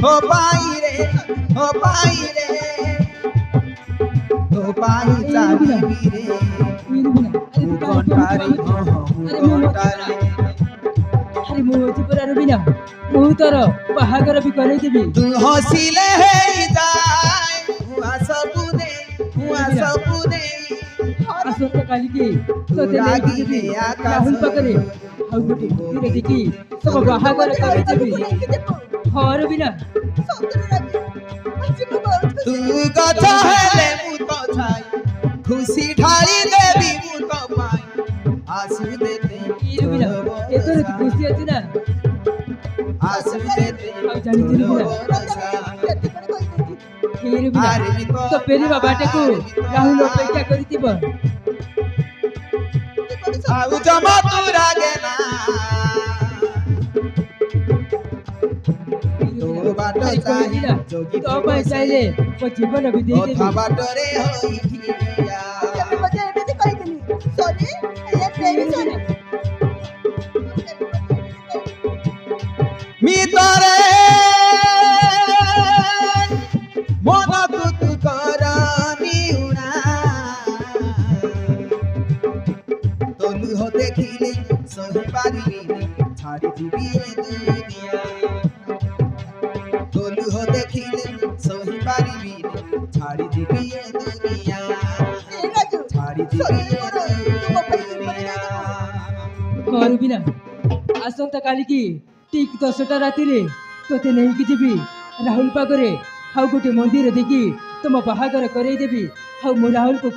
हो पाई रे हो पाई रे हो पाई चाली रे मुगंटारी मुगंटारी अरे मुझे पूरा रुबिना मुझ तोर बाहागर भी करे देबी तू हसिले हे जाय हुआ सबुने आसंता काली की तोते रागी देबी रे आकाश राहुल पकरे हाउ गुटी धीरे देखी सब बाहागर करे देबी हाँ रुबिना तू गछ हेले मु तो छाई खुशी ढाली देवी मु तो पाई आसु देते ई रुबिना ए तोर खुशी अछि ना आसु देते हाउ जानी दिली बिना ई रुबिना तो पेली बाबाटे को राहुल अपेक्षा करितिबो आउ जमा तू रागे ना तो बाटो चाही जोगी तो पाई चाहिले को जीवन भी दे ओथा बाटो रे होई ठिया मितरे मन तू करनी उड़ा तोलू हो देखिले सही पारिबी छाड़ी दिबी दुनिया तोलू हो देखिले सही पारिबी छाड़ी दिबी दुनिया छाड़ी दिबी दुनिया हाँ रुबिना आसंता काली की ठीक 10टा राति रे तोते नहीं कि जीबी राहुल पागरे हाउ गोटे मंदिर देखी तुम बाहागर करे देबी हाउ मो राहुल को